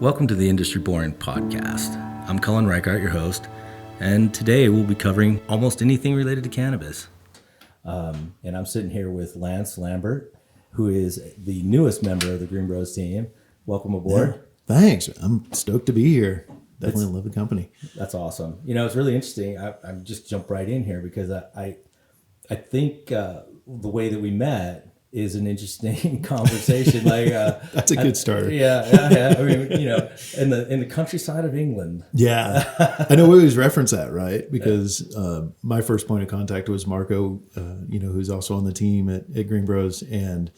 Welcome to the Industry Boring Podcast. I'm Cullen Raichart, your host, and today we'll be covering almost anything related to cannabis. And I'm sitting here with Lance Lambert, who is the newest member of the GreenBroz team. Welcome aboard. Yeah, thanks. I'm stoked to be here. Definitely love the company. That's awesome. You know, it's really interesting. I'm just jump right in here because I think the way that we met is an interesting conversation. Like that's a good start. Yeah. I mean, you know, in the countryside of England. Yeah, I know we always reference that, right? Because my first point of contact was Marco, who's also on the team at GreenBroz, and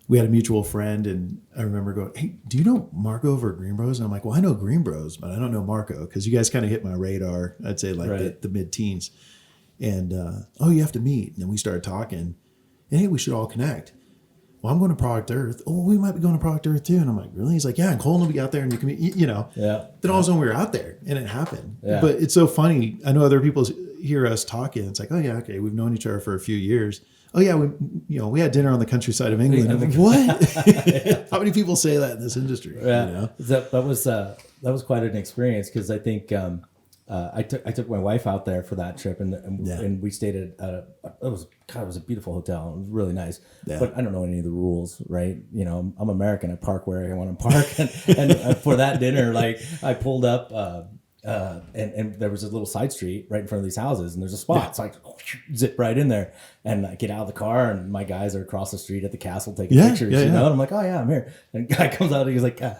we had a mutual friend, and I remember going, "Hey, do you know Marco over at GreenBroz?" And I'm like, "Well, I know GreenBroz, but I don't know Marco," because you guys kind of hit my radar. I'd say like the mid-teens, and you have to meet. And then we started talking, and hey, we should all connect. Well, I'm going to Product Earth. Oh, we might be going to Product Earth too. And I'm like, really? He's like, yeah, and Colin will be out there, and you can meet, Yeah. Then all of a sudden we were out there, and it happened. Yeah. But it's so funny. I know other people hear us talking. It's like, oh yeah, okay, we've known each other for a few years. Oh yeah, we had dinner on the countryside of England. I'm like, what? How many people say that in this industry? Yeah, you know? that was quite an experience because I think I took my wife out there for that trip and we stayed at it was a beautiful hotel. It was really nice, but I don't know any of the rules, right? You know, I'm American. I park where I want to park, and for that dinner, like I pulled up. And there was a little side street right in front of these houses, and there's a spot. Yeah. So I zip right in there, and I get out of the car, and my guys are across the street at the castle taking pictures. You know, and I'm like, oh yeah, I'm here. And the guy comes out, and he's like, no.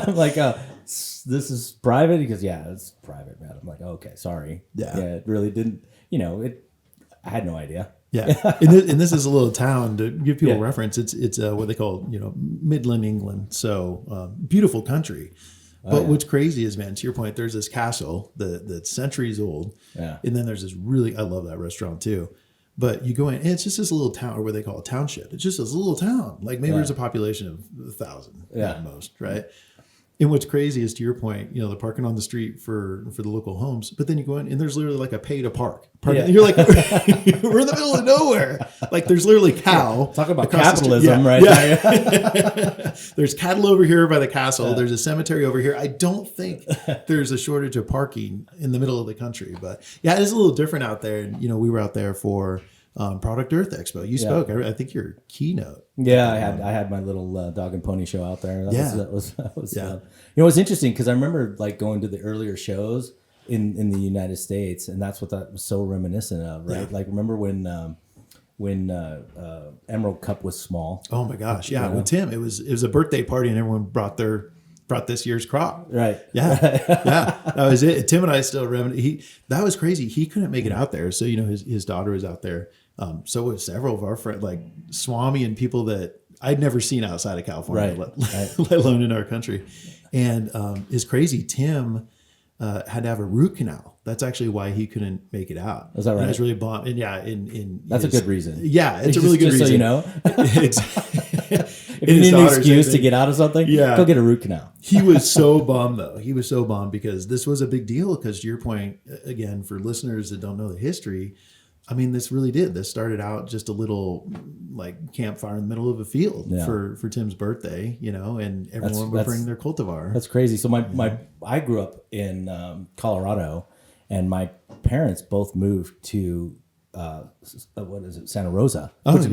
I'm like, this is private. He goes, yeah, it's private, man. I'm like, oh, okay, sorry. Yeah, it really didn't. You know, I had no idea. Yeah, and this is a little town to give people reference. It's what they call Midland England, so beautiful country. But what's crazy is, man, to your point, there's this castle that's centuries old, and then there's this I love that restaurant too. But you go in, and it's just this little town, or what they call a township. It's just this little town, like maybe there's a population of 1,000 at most, right? And what's crazy is, to your point, they're parking on the street for the local homes, but then you go in and there's literally like a pay to park. And you're like, we're in the middle of nowhere. Like there's literally cow. Talk about capitalism, right? Yeah. There's cattle over here by the castle. There's a cemetery over here. I don't think there's a shortage of parking in the middle of the country, but yeah, it's a little different out there. And we were out there for Product Earth Expo. You spoke. I think your keynote. Yeah, I had my little dog and pony show out there. That was it was interesting because I remember like going to the earlier shows in the United States, and that's what that was so reminiscent of, right? Yeah. Like remember when Emerald Cup was small. Oh my gosh, yeah. With Tim, it was a birthday party, and everyone brought this year's crop. Right. Yeah. That was it. Tim and I still remember. That was crazy. He couldn't make it out there, so his daughter was out there. So was several of our friends, like Swami and people that I'd never seen outside of California, let alone in our country. And it's crazy. Tim had to have a root canal. That's actually why he couldn't make it out. Is that right? And I was really bummed. And that's a good reason. Yeah, it's a really good reason. So you know, if you need an excuse to get out of something, go get a root canal. He was so bummed though. He was so bummed because this was a big deal. Because to your point, again, for listeners that don't know the history, I mean, this really did. This started out just a little like campfire in the middle of a field for Tim's birthday, and everyone would bring their cultivar. That's crazy. So I grew up in Colorado, and my parents both moved to Santa Rosa. That's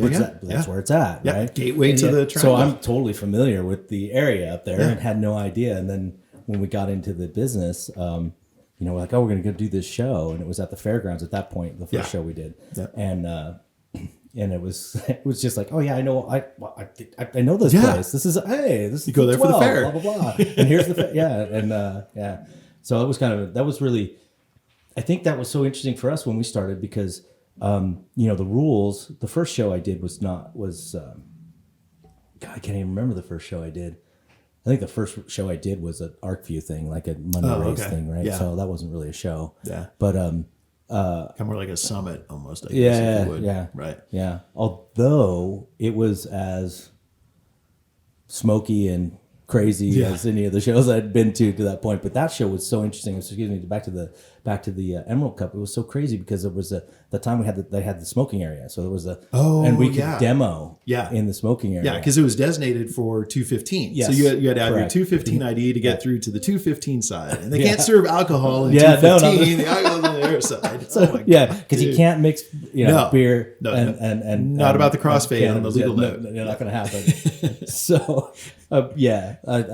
where it's at, right? Gateway to the triangle. So I'm totally familiar with the area up there and had no idea. And then when we got into the business, we're like, we're going to go do this show. And it was at the fairgrounds at that point, the first show we did. Yeah. And it was just like, oh yeah, I know this place. This is you go there 12, for the fair. Blah, blah, blah. And here's the fair. So it was that was really, I think that was so interesting for us when we started because, the rules, the first show I did God, I can't even remember the first show I did. I think the first show I did was an ArcView thing, like a Monday race thing, right? Yeah. So that wasn't really a show. Yeah. But kind of more like a summit almost, I guess. If you would. Yeah. Right. Yeah. Although it was as smoky and crazy as any of the shows I'd been to that point. But that show was so interesting. Excuse me, back to the Emerald Cup. It was so crazy because it was the time they had the smoking area. So there was and we could demo in the smoking area. Yeah, because it was designated for 215. Yes, so you had to have your 215 ID to get through to the 215 side. And they can't serve alcohol in 215. The alcohol's on the other side. So, because you can't mix beer and not about the crossfade on the legal note. No, not going to happen. So, I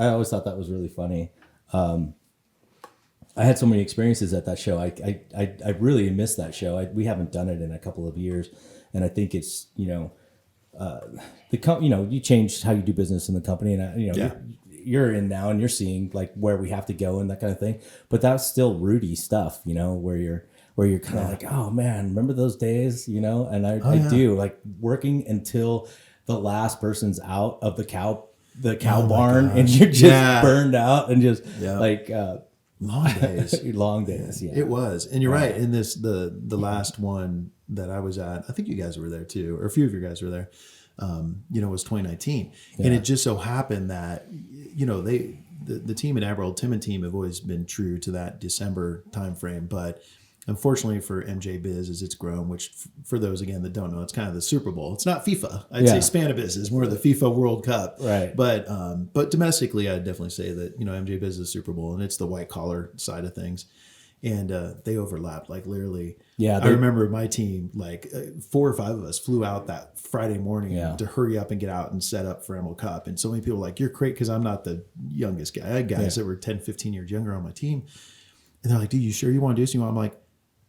always thought that was really funny. I had so many experiences at that show. I really missed that show. We haven't done it in a couple of years, and I think it's you changed how you do business in the company, and you're in now and you're seeing like where we have to go and that kind of thing. But that's still Rudy stuff, where you're kind of like, oh man, remember those days, And I do, like working until the last person's out of the cow barn and you're just burned out and just like long days. Long days. Yeah, it was. And you're right. In the last one that I was at, I think you guys were there too, or a few of you guys were there. It was 2019, and it just so happened that the team at Emerald, Tim and team have always been true to that December timeframe, but unfortunately for MJ Biz, as it's grown, which for those again that don't know, it's kind of the Super Bowl. It's not FIFA. I'd say Spanabiz is more the FIFA World Cup, right? But domestically, I'd definitely say that MJ Biz is Super Bowl, and it's the white collar side of things. And they overlapped, like literally. Yeah, I remember my team, like 4 or 5 of us flew out that Friday morning to hurry up and get out and set up for Emerald Cup. And so many people were like, you're crazy, because I'm not the youngest guy. I had guys that were 10, 15 years younger on my team. And they're like, dude, you sure you want to do this? I'm like,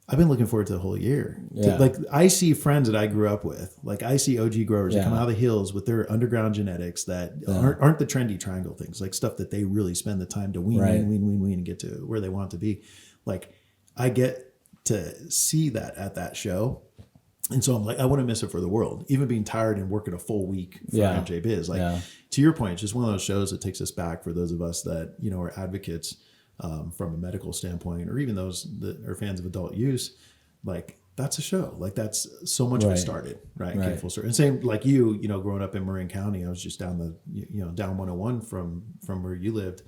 I've been looking forward to the whole year. Yeah. Like I see friends that I grew up with. Like I see OG growers that come out of the hills with their underground genetics that aren't the trendy triangle things, like stuff that they really spend the time to wean and get to where they want to be. Like I get to see that at that show. And so I'm like, I wouldn't miss it for the world. Even being tired and working a full week for MJ Biz. Like to your point, it's just one of those shows that takes us back for those of us that, are advocates from a medical standpoint, or even those that are fans of adult use. Like that's a show. Like that's so much we started, right? Came full circle. And same like you, growing up in Marin County, I was just down down 101 from where you lived.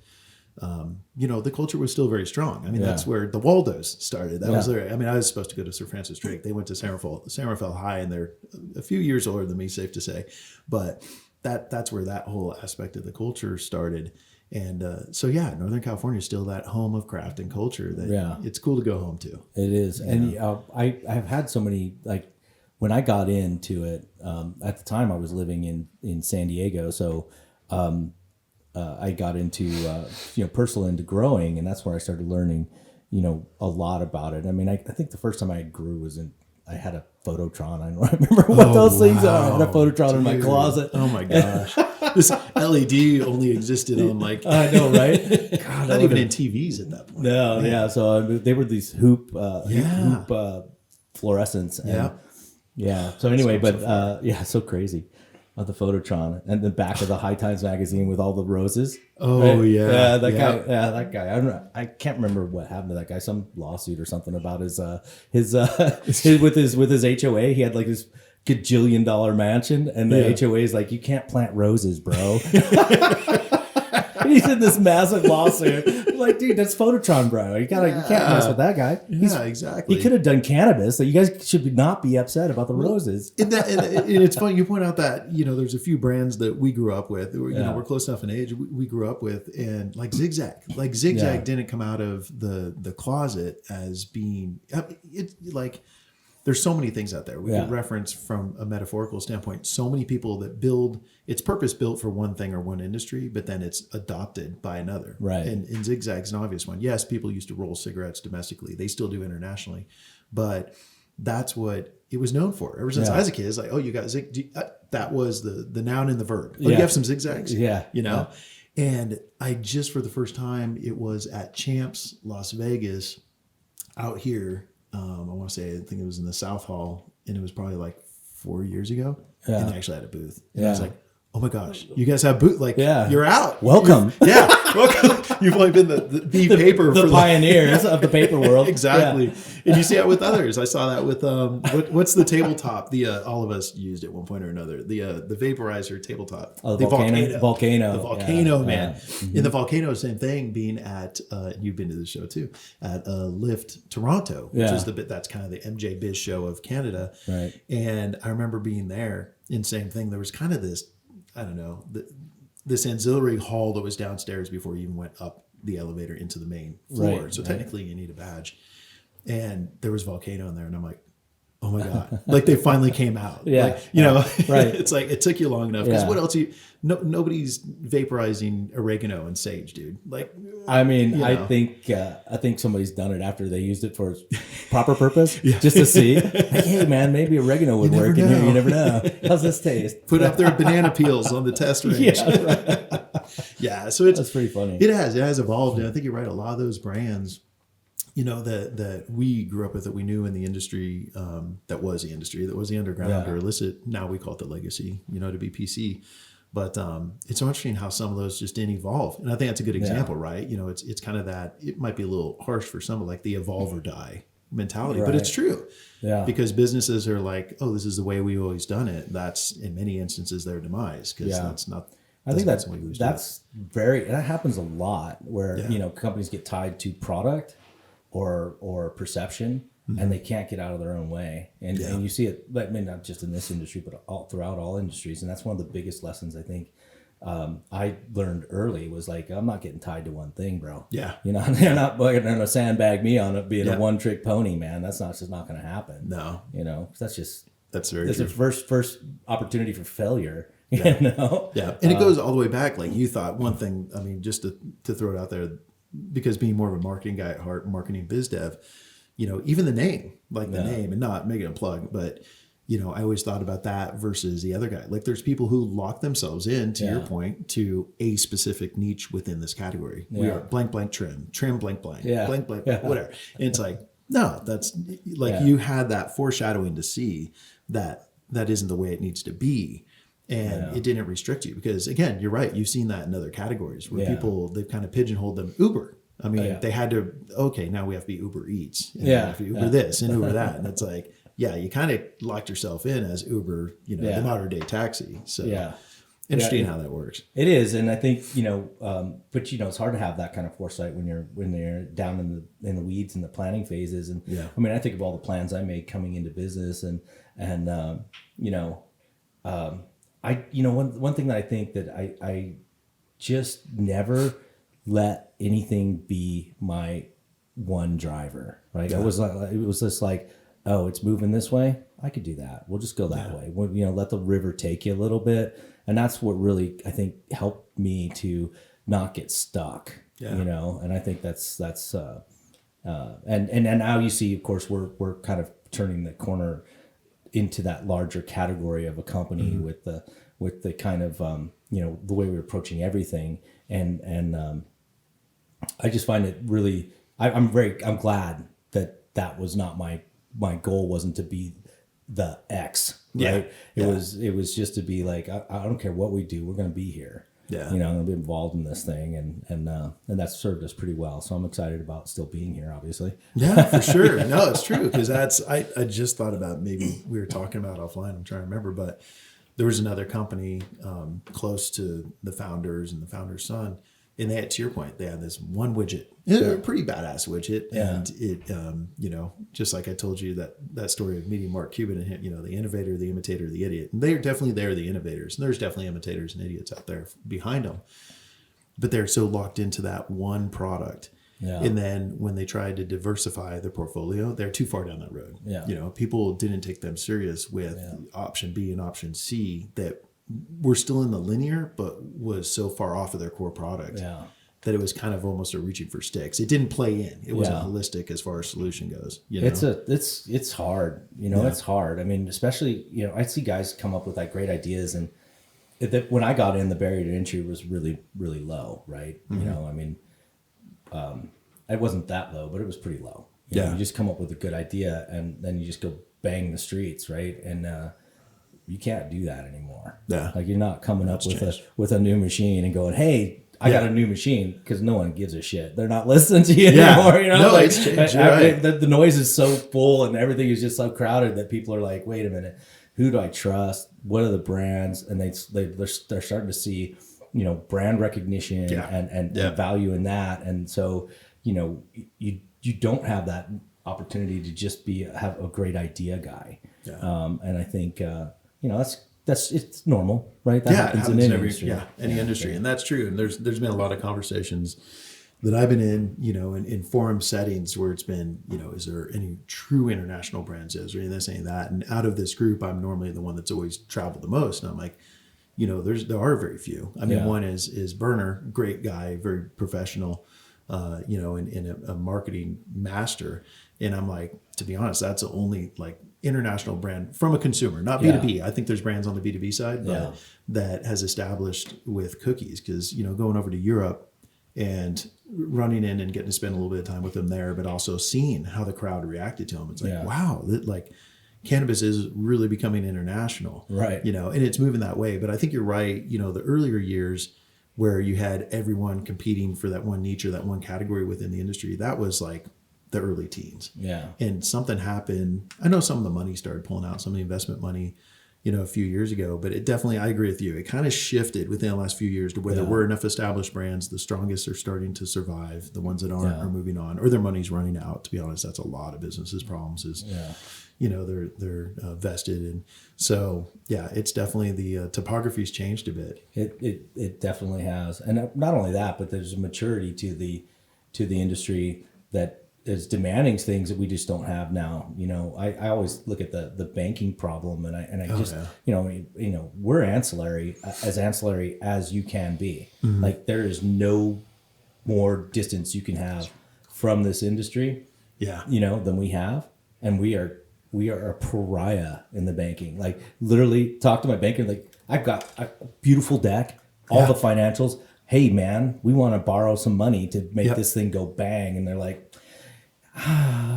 The culture was still very strong. I mean, that's where the Waldos started. That was there. I mean, I was supposed to go to Sir Francis Drake. They went to San Rafael High, and they're a few years older than me, safe to say. But that's where that whole aspect of the culture started. And Northern California is still that home of craft and culture that it's cool to go home to. It is. Yeah. And I have had so many, like when I got into it, at the time I was living in San Diego. So I got into, personal into growing, and that's where I started learning, a lot about it. I mean, I think the first time I grew was I had a Phototron. I don't remember what those things are. I had a Phototron in my closet. Oh my gosh. This LED only existed on like... I know, right? God, not even in TVs at that point. No, yeah. So they were these hoop fluorescents. And, So anyway, so crazy. The Phototron and the back of the High Times magazine with all the roses. Oh right? Yeah, that guy. I can't remember what happened to that guy. Some lawsuit or something about his with his HOA. He had like this gajillion-dollar mansion, and the HOA is like, you can't plant roses, bro. He's in this massive lawsuit. I'm like, dude, that's Phototron, bro. You can't mess with that guy. Exactly. He could have done cannabis. So you guys should not be upset about the roses. And it's funny you point out that there's a few brands that we grew up with. We're close enough in age. We grew up with, and like Zigzag. Like Zigzag didn't come out of the closet as being it's like. There's so many things out there we could reference from a metaphorical standpoint. So many people that it's purpose built for one thing or one industry, but then it's adopted by another. Right. And Zigzag's an obvious one. Yes, people used to roll cigarettes domestically. They still do internationally, but that's what it was known for. Ever since I was a kid, it's like, oh, you got Zig. That was the noun and the verb. Oh, you have some Zigzags. Yeah. And I just, for the first time, it was at Champs Las Vegas out here. I want to say, I think it was in the South Hall, and it was probably like 4 years ago. And they actually had a booth. And I was like, oh my gosh, you guys have boot, like, you're out. Welcome. Welcome. You've only been the paper the pioneers of the paper world. Exactly. Yeah. And you see that with others. I saw that with what's the tabletop? The all of us used at one point or another. The vaporizer tabletop. Oh, the volcano. The volcano, man. Yeah. Mm-hmm. In the volcano, same thing. Being at you've been to the show too, at Lift Toronto, which is that's kind of the MJ Biz show of Canada. Right. And I remember being there, and same thing. There was kind of this, I don't know, this ancillary hall that was downstairs before you even went up the elevator into the main floor. Right, so technically you need a badge. And there was volcano in there, and I'm like, oh my God. Like they finally came out. Yeah. Like, you know, right. It's like it took you long enough. Because what else nobody's vaporizing oregano and sage, dude. Like, I mean, I think somebody's done it after they used it for its proper purpose, just to see. Like, hey, man, maybe oregano would work in here. You never know. How's this taste? Put up their banana peels on the test range. Yeah, right. Yeah, so that's pretty funny. It has evolved, and I think you're right. A lot of those brands, you know, that we grew up with, that we knew in the industry, that was the underground or illicit. Now we call it the legacy, you know, to be PC. But it's so interesting how some of those just didn't evolve. And I think that's a good example, right? You know, it's kind of that, it might be a little harsh for some, like the evolve or die mentality, but it's true. Yeah. Because businesses are like, oh, this is the way we've always done it. That's in many instances their demise, because that's not. I think that happens a lot where, you know, companies get tied to product or perception, and they can't get out of their own way. And you see it, I mean, not just in this industry, but throughout all industries. And that's one of the biggest lessons I think I learned early was like, I'm not getting tied to one thing, bro. Yeah. You know, they're not going to sandbag me on it being a one trick pony, man. That's just not going to happen. No. You know, that's the first opportunity for failure. You know? Yeah. And it goes all the way back. Like you thought one thing, I mean, just to throw it out there, because being more of a marketing guy at heart, marketing biz dev, you know, even the name, and not making a plug, but, you know, I always thought about that versus the other guy. Like there's people who lock themselves in, to your point, to a specific niche within this category. We are blank, blank, trim, blank, blank, blank, blank, whatever. And it's like, no, that's like you had that foreshadowing to see that isn't the way it needs to be. And it didn't restrict you, because again, you're right. You've seen that in other categories where people, they've kind of pigeonholed them. Uber. I mean, they had to, okay, now we have to be Uber Eats. And we have to be Uber this and Uber that. And it's like, you kind of locked yourself in as Uber, you know, the modern day taxi. So interesting how that works. It is. And I think, you know, but you know, it's hard to have that kind of foresight when you're down in the weeds and the planning phases. And I mean, I think of all the plans I made coming into business and you know, one thing that I think that I just never let anything be my one driver, right? It was just like, oh, it's moving this way. I could do that. We'll just go that way. We'll, you know, let the river take you a little bit. And that's what really, I think, helped me to not get stuck, you know? And I think that's and now you see, of course, we're kind of turning the corner into that larger category of a company with the kind of you know, the way we're approaching everything, and I just find it really, I'm glad that was not my goal, wasn't to be the X, right? It was just to be like, I don't care what we do, we're going to be here. Yeah, you know, I'm going to be involved in this thing, and that's served us pretty well. So I'm excited about still being here, obviously. Yeah, for sure. No, it's true, because I just thought about, maybe we were talking about offline, I'm trying to remember, but there was another company close to the founders and the founder's son, and they had, to your point, they had this one widget, a pretty badass widget, and it, you know, just like I told you that story of meeting Mark Cuban and him, you know, the innovator, the imitator, the idiot, and they're the innovators, and there's definitely imitators and idiots out there behind them, but they're so locked into that one product. Yeah. And then when they tried to diversify their portfolio, they're too far down that road. Yeah. You know, people didn't take them serious with option B and option C that were still in the linear, but was so far off of their core product that it was kind of almost a reaching for sticks. It didn't play in. It wasn't holistic as far as solution goes. You know? It's hard. You know, it's hard. I mean, especially, you know, I see guys come up with like great ideas, and when I got in, the barrier to entry was really, really low, right? You know, I mean, it wasn't that low, but it was pretty low. You know, you just come up with a good idea, and then you just go bang the streets, right? And you can't do that anymore. Yeah. Like you're not coming up with a new machine and going, hey, I got a new machine, because no one gives a shit. They're not listening to you anymore. You know, no, like, it's changed. Right. The noise is so full and everything is just so crowded that people are like, wait a minute, who do I trust? What are the brands? And they're starting to see, you know, brand recognition and value in that. And so, you know, you don't have that opportunity to just have a great idea guy. Yeah. And I think, you know, it's normal, right? That happens in any industry. Any industry. And that's true. And there's been a lot of conversations that I've been in, you know, in forum settings where it's been, you know, is there any true international brands or this, any of that? And out of this group, I'm normally the one that's always traveled the most. And I'm like, you know, there are very few. I mean, one is Berner, great guy, very professional, you know, and a marketing master. And I'm like, to be honest, that's the only like international brand from a consumer, not B2B. I think there's brands on the B2B side, but that has established with cookies, because, you know, going over to Europe and running in and getting to spend a little bit of time with them there, but also seeing how the crowd reacted to them. It's like, wow, like cannabis is really becoming international, right? You know, and it's moving that way. But I think you're right. You know, the earlier years where you had everyone competing for that one niche or that one category within the industry, that was like the early teens. Yeah. And something happened. I know some of the money started pulling out, some of the investment money, you know, a few years ago, but it definitely, I agree with you. It kind of shifted within the last few years to where there were enough established brands. The strongest are starting to survive. The ones that aren't are moving on, or their money's running out. To be honest, that's a lot of businesses' problems is, you know, they're vested. And so, yeah, it's definitely the topography's changed a bit. It definitely has. And not only that, but there's a maturity to the industry that is demanding things that we just don't have now. You know, I always look at the banking problem, and I just, you know, we're ancillary as you can be. Mm-hmm. Like there is no more distance you can have from this industry, you know, than we have. And we are a pariah in the banking. Like literally talk to my banker, like I've got a beautiful deck, all the financials. Hey man, we want to borrow some money to make this thing go bang. And they're like,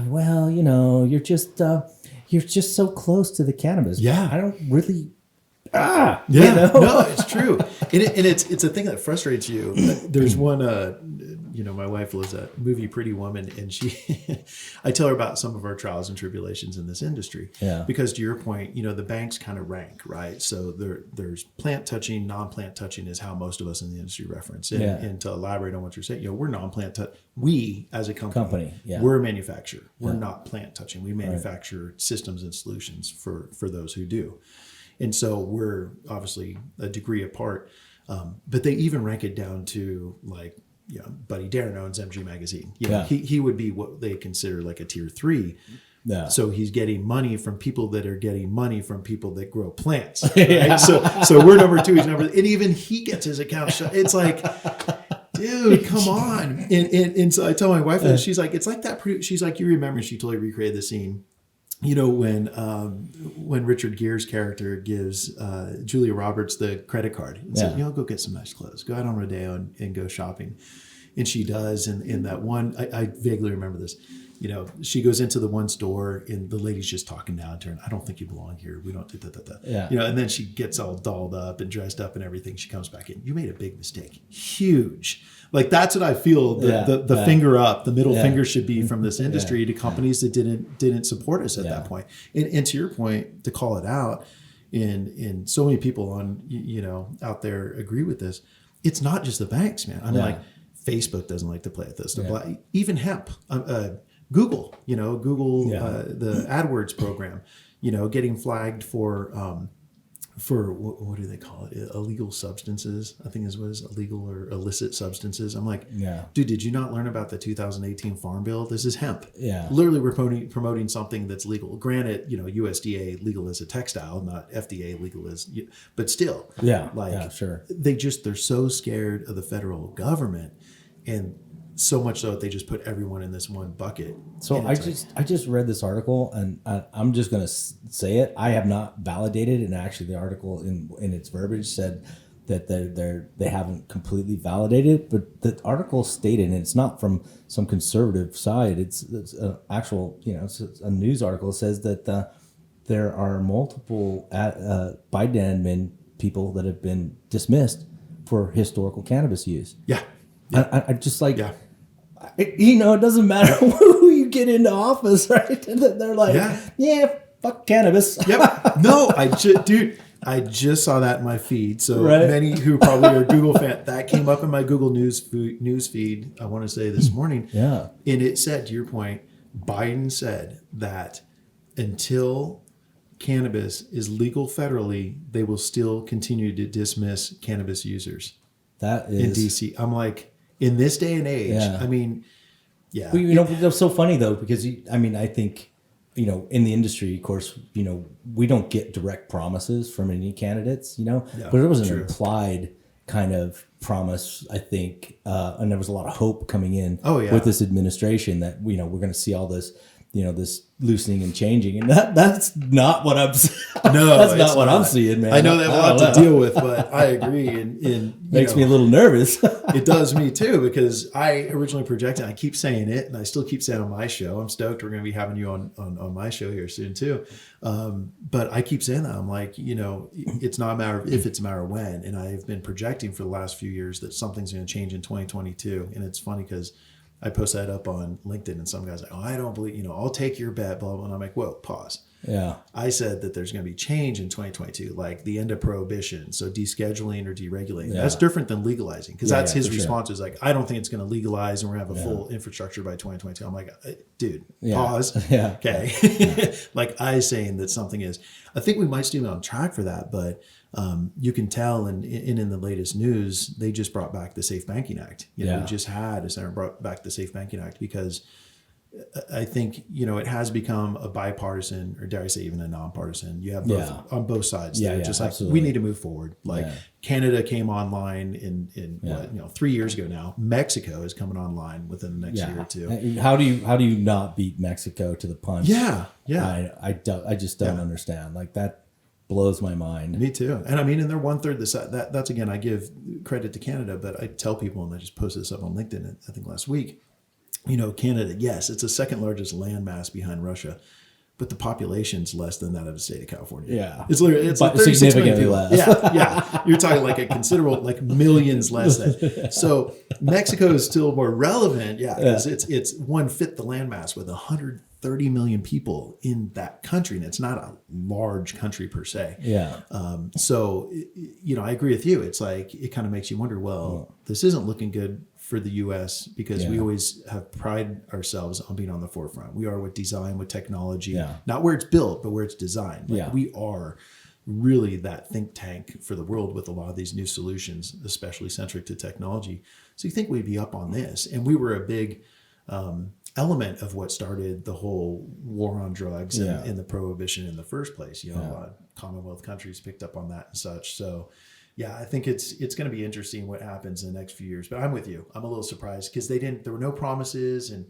well, you know, you're just so close to the cannabis. Yeah. I don't really. You know? No, it's true. And it's a thing that frustrates you. There's one, you know, my wife was a movie Pretty Woman, and I tell her about some of our trials and tribulations in this industry. Yeah. Because to your point, you know, the banks kind of rank, right? So there's plant touching, non-plant touching is how most of us in the industry reference. And to elaborate on what you're saying, you know, we're non-plant touch. We as a company we're a manufacturer. We're not plant touching. We manufacture systems and solutions for those who do. And so we're obviously a degree apart, but they even rank it down to like, you know, Buddy Darren owns MG Magazine. You know, he would be what they consider like a tier 3. Yeah. So he's getting money from people that are getting money from people that grow plants. Right? So we're number 2. He's number, and even he gets his account shut. It's like, dude, come on. And so I tell my wife that, she's like, it's like that. She's like, you remember, she totally recreated the scene. You know, when Richard Gere's character gives Julia Roberts the credit card and says, you know, go get some nice clothes, go out on Rodeo and go shopping. And she does. And in that one, I vaguely remember this, you know, she goes into the one store and the lady's just talking down to her. And I don't think you belong here. We don't do that. Yeah. You know, and then she gets all dolled up and dressed up and everything. She comes back in. You made a big mistake. Huge. Like that's what I feel the finger up, the middle finger should be from this industry to companies that didn't support us at that point. And to your point, to call it out, and so many people on, you know, out there agree with this. It's not just the banks, man. I'm like, Facebook doesn't like to play at this. Even hemp, Google, you know, the AdWords program, you know, getting flagged for what do they call it? Illegal substances, I think is what is illegal or illicit substances. I'm like, dude, did you not learn about the 2018 Farm Bill? This is hemp. Yeah. Literally we're promoting something that's legal. Granted, you know, USDA legal as a textile, not FDA legal as, but still. Yeah. Like, sure. They're so scared of the federal government, and so much so that they just put everyone in this one bucket. So I just read this article, and I'm just going to say it. I have not validated, and actually the article in its verbiage said that they haven't completely validated, but the article stated, and it's not from some conservative side. It's an actual, you know, it's a news article. It says that there are multiple Biden admin people that have been dismissed for historical cannabis use. Yeah. I just like, it doesn't matter who you get into office, right? They're like, yeah, fuck cannabis. Yep. No, I just saw that in my feed. So many who probably are Google fan, that came up in my Google news feed, I want to say this morning. Yeah. And it said, to your point, Biden said that until cannabis is legal federally, they will still continue to dismiss cannabis users. That is in DC. I'm like, in this day and age, I mean, yeah. Well, it's so funny though, because I think, in the industry, of course, we don't get direct promises from any candidates, but there was an implied kind of promise, I think, and there was a lot of hope coming in with this administration that, we're going to see all this, this loosening and changing, and that's not what I'm. No, that's not what I'm seeing, man. I know they have a lot to deal with, but I agree. And makes me a little nervous. It does me too, because I originally projected. I keep saying it, and I still keep saying it on my show. I'm stoked we're going to be having you on my show here soon too. But I keep saying that. I'm like, it's not a matter of if, it's a matter of when. And I've been projecting for the last few years that something's going to change in 2022. And it's funny because I post that up on LinkedIn, and some guys are like, oh, I don't believe, I'll take your bet, blah, blah. And I'm like, whoa, pause. Yeah. I said that there's going to be change in 2022, like the end of prohibition. So descheduling or deregulating. Yeah. That's different than legalizing, because that's his response is like, I don't think it's going to legalise and we're going to have a full infrastructure by 2022. I'm like, dude, pause. Yeah. Okay. Like I saying that something is, I think we might still be on track for that, but you can tell in the latest news, they just brought back the Safe Banking Act. We just had a senator brought back the Safe Banking Act because I think, it has become a bipartisan, or dare I say even a nonpartisan. You have both on both sides. They're just like, absolutely. We need to move forward. Like Canada came online in 3 years ago now. Mexico is coming online within the next year or two. How do you not beat Mexico to the punch? Yeah. I just don't understand. Like that blows my mind. Me too. And I mean, and they're 1/3 the size. That's again, I give credit to Canada, but I tell people, and I just posted this up on LinkedIn, I think last week. Canada, yes, it's the second largest landmass behind Russia, but the population's less than that of the state of California. Yeah. It's literally, it's like significantly less. Yeah. You're talking like a considerable, like millions less than. So Mexico is still more relevant. Because it's 1/5 the landmass with 130 million people in that country. And it's not a large country per se. Yeah. So, I agree with you. It's like, it kind of makes you wonder, this isn't looking good for the U.S. because we always have pride ourselves on being on the forefront. We are with design, with technology, not where it's built, but where it's designed. Like we are really that think tank for the world with a lot of these new solutions, especially centric to technology. So you think we'd be up on this. And we were a big element of what started the whole war on drugs and the prohibition in the first place. A lot of Commonwealth countries picked up on that and such. So I think it's going to be interesting what happens in the next few years. But I'm with you. I'm a little surprised because there were no promises. And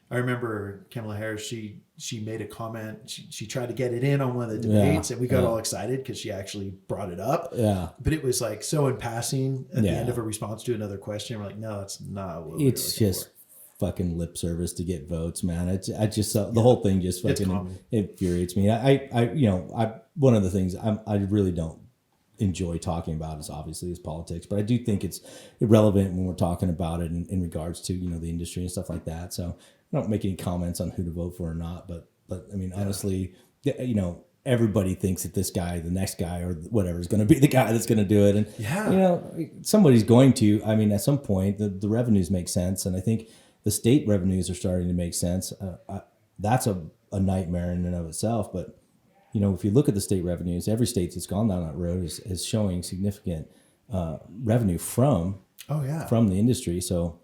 I remember Kamala Harris, she made a comment. She tried to get it in on one of the debates, and we got all excited because she actually brought it up. Yeah. But it was like so in passing at the end of a response to another question. We're like, no, that's not what it's just fucking lip service to get votes, man. I just the whole thing just fucking infuriates me. I one of the things I really don't enjoy talking about is politics, but I do think it's irrelevant when we're talking about it in regards to the industry and stuff like that. So I don't make any comments on who to vote for or not, but I mean honestly, everybody thinks that this guy, the next guy or whatever is going to be the guy that's going to do it, and somebody's going to. I mean, at some point the revenues make sense, and I think the state revenues are starting to make sense. That's a nightmare in and of itself, but if you look at the state revenues, every state that's gone down that road is showing significant revenue from the industry. So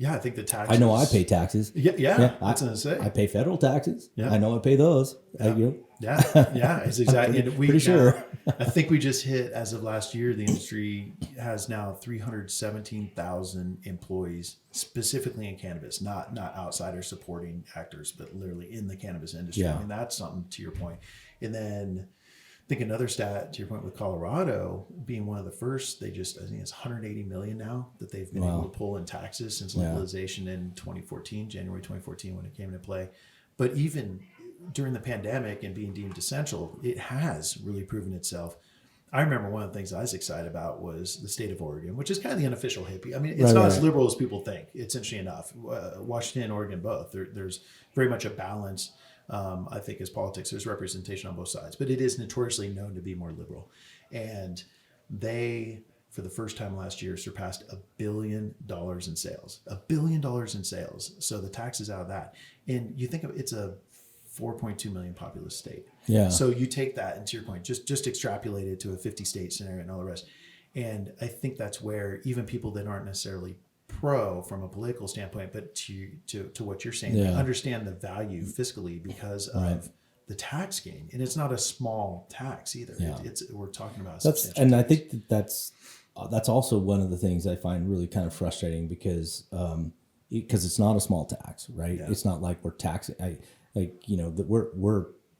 I think the taxes. I know I pay taxes. Yeah. That's what I say. I pay federal taxes. Yeah. I know I pay those. It's exactly. Pretty sure. I think we just hit, as of last year, the industry has now 317,000 employees, specifically in cannabis, not outsiders supporting actors, but literally in the cannabis industry. Yeah. I mean, that's something to your point. And then I think another stat to your point with Colorado being one of the first, I think it's 180 million now that they've been able to pull in taxes since legalization in 2014, January 2014, when it came into play. But even during the pandemic and being deemed essential, it has really proven itself. I remember one of the things I was excited about was the state of Oregon, which is kind of the unofficial hippie. I mean, it's not as liberal as people think. It's interesting enough. Washington and Oregon both. There's very much a balance. I think as politics, there's representation on both sides, but it is notoriously known to be more liberal. And they, for the first time last year, surpassed $1 billion in sales. $1 billion in sales. So the taxes out of that. And you think of it's a 4.2 million populous state. Yeah. So you take that, and to your point, just extrapolate it to a 50 state scenario and all the rest. And I think that's where even people that aren't necessarily pro from a political standpoint, but to what you're saying, they understand the value fiscally because of the tax gain. And it's not a small tax either. Yeah. We're talking about and tax. I think that's also one of the things I find really kind of frustrating because it's not a small tax, right? Yeah. It's not like we're taxing.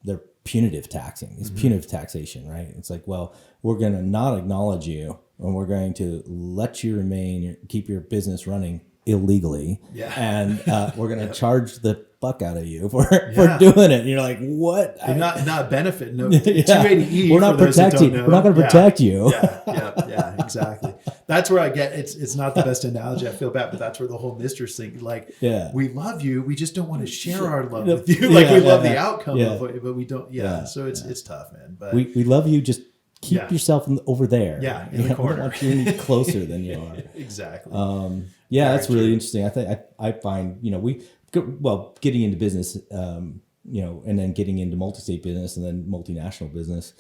They're punitive taxing. It's punitive taxation, right? It's like, well, we're going to not acknowledge you and we're going to let you keep your business running illegally. Yeah. And we're going to charge the fuck out of you for doing it. And you're like, what? Not benefit. No, 280E. We're not protecting. We're not going to protect you. Yeah, exactly. That's where I get it's not the best analogy. I feel bad, but that's where the whole mistress thing, like, we love you, we just don't want to share our love with you. Like we love the outcome of it, but we don't. So it's tough, man. But we love you. Just keep yourself over there. Yeah, in the corner. I don't want you any closer than you are. Exactly. That's really interesting. I find getting into business, and then getting into multi-state business and then multinational business.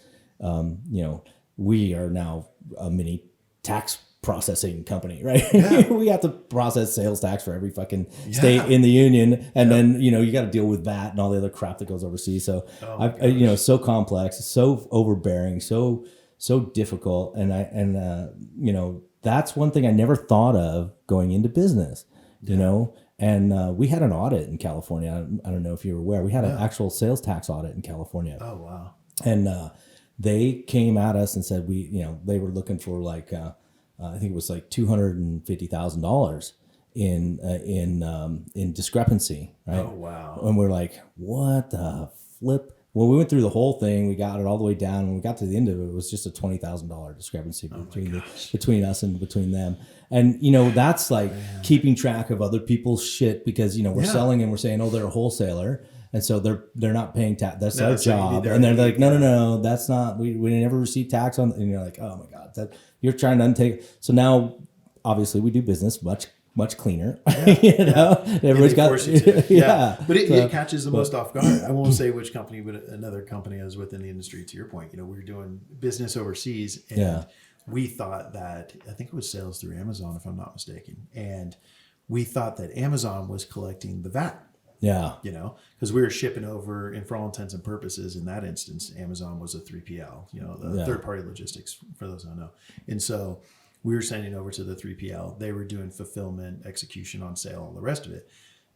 We are now a mini tax processing company, right? Yeah. We have to process sales tax for every fucking state in the union, and then you got to deal with that and all the other crap that goes overseas. So so complex, so overbearing, so difficult, and that's one thing I never thought of going into business, And we had an audit in California. I don't know if you were aware. We had an actual sales tax audit in California. Oh wow! And they came at us and said they were looking for like I think it was like $250,000 in discrepancy, right? Oh wow! And we're like, what the flip? Well, we went through the whole thing. We got it all the way down. When we got to the end of it, it was just a $20,000 discrepancy between us and between them. And that's like keeping track of other people's shit because we're selling and we're saying, oh, they're a wholesaler, and so they're not paying tax. That's our job. And they're like, no, that's not. We never receive tax on. And you're like, oh my god, you're trying to untake. So now, obviously, we do business much cleaner. Everybody's got but it catches the most off guard. I won't say which company, but another company I was within the industry. To your point, we were doing business overseas, and we thought that I think it was sales through Amazon, if I'm not mistaken, and we thought that Amazon was collecting the VAT. Yeah, because we were shipping over, and for all intents and purposes, in that instance, Amazon was a 3PL. The third party logistics for those who don't know, and so we were sending over to the 3PL. They were doing fulfillment, execution on sale, all the rest of it.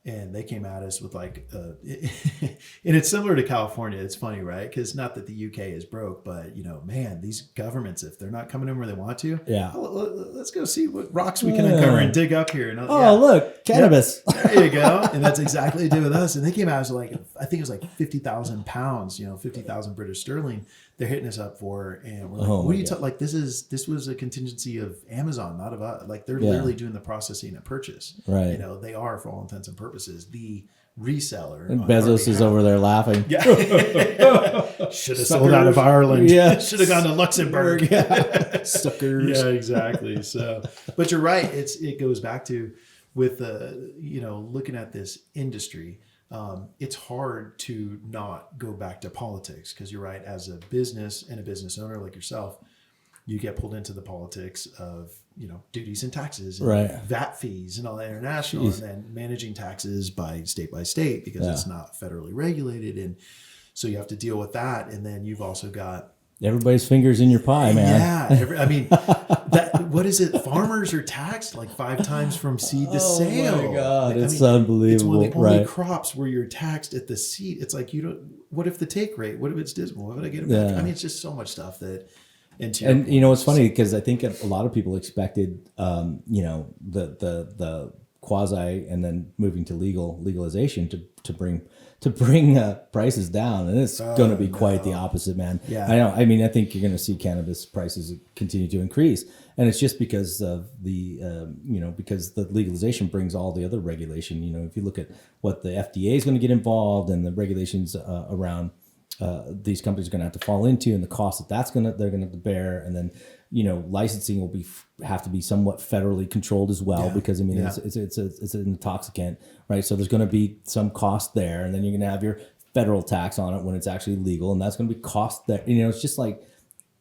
And they came at us with like, and it's similar to California. It's funny, right? Because not that the UK is broke, but man, these governments, if they're not coming in where they want to, let's go see what rocks we can uncover and dig up here. And, look, cannabis. There you go. And that's exactly what they did with us. And they came at us like, I think it was like 50,000 pounds, 50,000 British sterling. They're hitting us up for, and we're like, what are you talking? Like, this was a contingency of Amazon, not of us. Like, they're literally doing the processing and purchase. Right. They are, for all intents and purposes, the reseller. And Bezos is over there laughing. Yeah. Should have sold out of Ireland. Yeah. Should have gone to Luxembourg. Yeah. Suckers. Yeah, exactly. So, but you're right. It goes back to with looking at this industry. It's hard to not go back to politics because you're right. As a business and a business owner like yourself, you get pulled into the politics of duties and taxes, and VAT fees, and all that international, and then managing taxes by state because it's not federally regulated, and so you have to deal with that. And then you've also got everybody's fingers in your pie, man. Yeah, what is it? Farmers are taxed like 5 times from seed to sale. Oh my God, it's unbelievable. It's one of the only crops where you're taxed at the seed. It's like what if the take rate? What if it's dismal? What if I get it back? I mean, it's just so much stuff that. And it's funny because I think a lot of people expected, the quasi and then moving to legalization to bring prices down, and it's going to be quite the opposite, man. Yeah, I know. I mean, I think you're going to see cannabis prices continue to increase, and it's just because of the because the legalization brings all the other regulation. You know, if you look at what the FDA is going to get involved and the regulations around these companies are going to have to fall into, and the cost they're going to have to bear, and then licensing will have to be somewhat federally controlled as well, because I mean it's an intoxicant, right? So there's going to be some cost there, and then you're going to have your federal tax on it when it's actually legal, and that's going to be cost there. It's just like,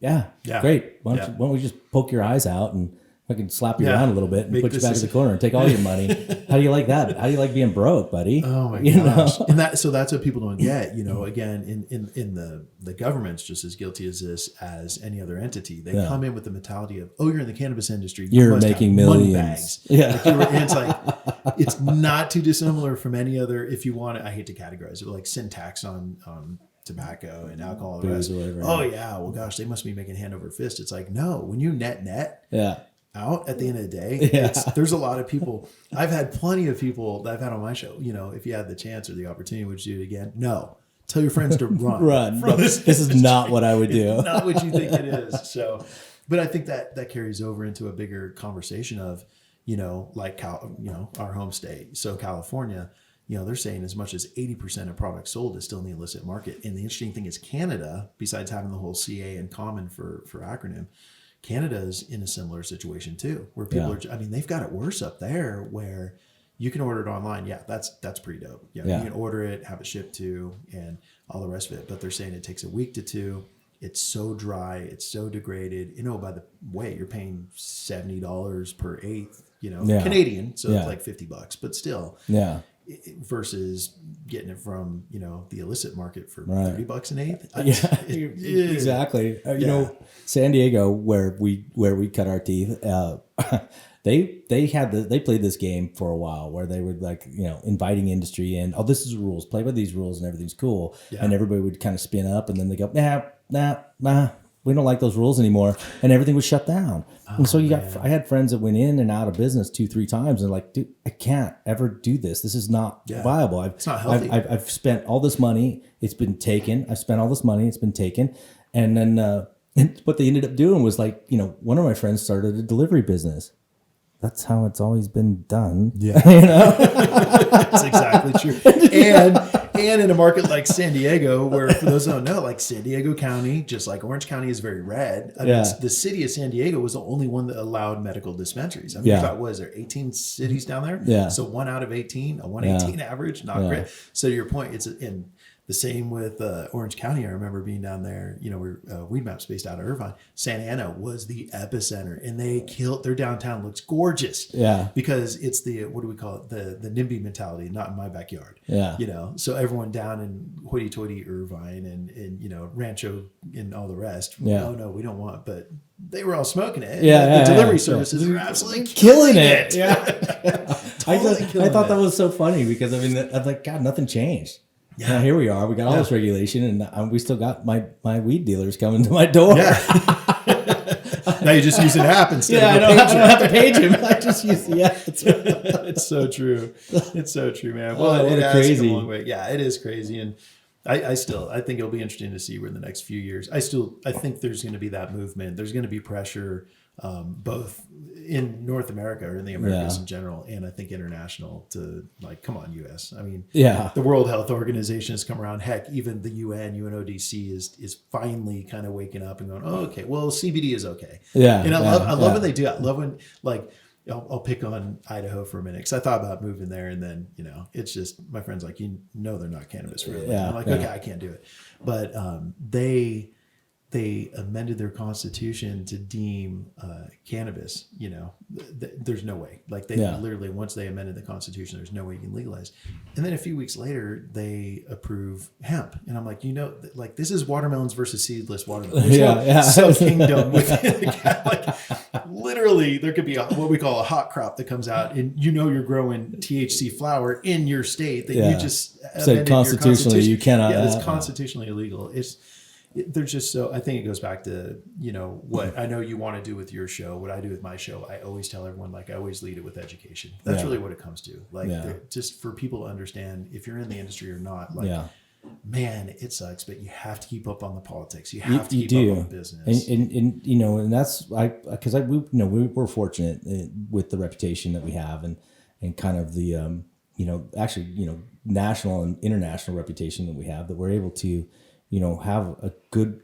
great. Why don't we just poke your eyes out and fucking slap you around a little bit and put you back in the corner and take all your money? How do you like that? How do you like being broke, buddy? Oh my gosh! And that's what people don't get. Again, in the government's just as guilty as this as any other entity. They come in with the mentality of, oh, you're in the cannabis industry, you're making millions. Bags. Yeah, and it's like it's not too dissimilar from any other. If you want it, I hate to categorize it, but like sin tax on tobacco and alcohol, the rest. Oh yeah, well gosh, they must be making hand over fist. It's like, no, when you net out at the end of the day, there's a lot of people. I've had plenty of people that I've had on my show. If you had the chance or the opportunity, would you do it again? No. Tell your friends to run. No, this is not what I would do. It's not what you think it is. So, but I think that carries over into a bigger conversation of, like our home state. So California, they're saying as much as 80% of products sold is still in the illicit market. And the interesting thing is Canada, besides having the whole CA in common for acronym, Canada's in a similar situation too, where people they've got it worse up there, where you can order it online. Yeah, that's pretty dope. You can order it, have it shipped to, and all the rest of it. But they're saying it takes a week to 2. It's so dry, it's so degraded. By the way, you're paying $70 per eighth, Canadian, so it's like $50, but still, versus getting it from the illicit market for $30 an eighth. Exactly. San Diego, where we cut our teeth, they played this game for a while where they would inviting industry in. Oh, this is the rules. Play by these rules and everything's cool. And everybody would kind of spin up, and then they go, nah. We don't like those rules anymore, and everything was shut down. And so I had friends that went in and out of business 2-3 times, and like, dude, I can't ever do this. This is not viable. It's not healthy. I've spent all this money. It's been taken. I've spent all this money. It's been taken. And then and what they ended up doing was one of my friends started a delivery business. That's how it's always been done. Yeah. That's exactly true. And in a market like San Diego, where for those who don't know, like San Diego County, just like Orange County is very red. The city of San Diego was the only one that allowed medical dispensaries. Was there 18 cities down there? Yeah. So 1 out of 18, a 118 average, not great. So to your point, it's in the same with Orange County. I remember being down there, we're Weedmaps based out of Irvine. Santa Ana was the epicenter, and they killed their downtown. Looks gorgeous. Yeah. Because it's the, what do we call it? The NIMBY mentality, not in my backyard. Yeah. So everyone down in hoity-toity Irvine and Rancho and all the rest. Yeah. No, we don't want, but they were all smoking it. Yeah. The delivery services were absolutely killing it. Yeah. I thought that was so funny because I'm like, God, nothing changed. Yeah, now here we are. We got all this regulation, and we still got my weed dealers coming to my door. Yeah. Now you just use an app instead of I don't have to page him. I just use the app. It's so true. It's so true, man. Well, it has come a long way. Yeah, it is crazy, and I think it'll be interesting to see where in the next few years. I think there's going to be that movement. There's going to be pressure, both in North America or in the Americas in general, and I think international to come on, US. The World Health Organization has come around. Heck, even the UNODC is finally kind of waking up and going, oh, okay, well, CBD is okay. Yeah. And I love when they do it. I love when I'll pick on Idaho for a minute because I thought about moving there, and then it's just my friends like, they're not cannabis friendly. Yeah, I'm like, okay, I can't do it. But they amended their constitution to deem cannabis. There's no way. Literally, once they amended the constitution, there's no way you can legalize. And then a few weeks later, they approve hemp, and I'm like, this is watermelons versus seedless watermelons. Sub kingdom within the literally, there could be what we call a hot crop that comes out, and you're growing THC flower in your state that you just said constitutionally you cannot. Yeah, it's constitutionally illegal. There's just so, I think it goes back to, what I know you want to do with your show, what I do with my show. I always tell everyone, like, I always lead it with education. That's really what it comes to. Like, just for people to understand if you're in the industry or not, like, man, it sucks, but you have to keep up on the politics. You have to keep up on the business. And that's, because we're fortunate with the reputation that we have and kind of the, national and international reputation that we have, that we're able to, have a good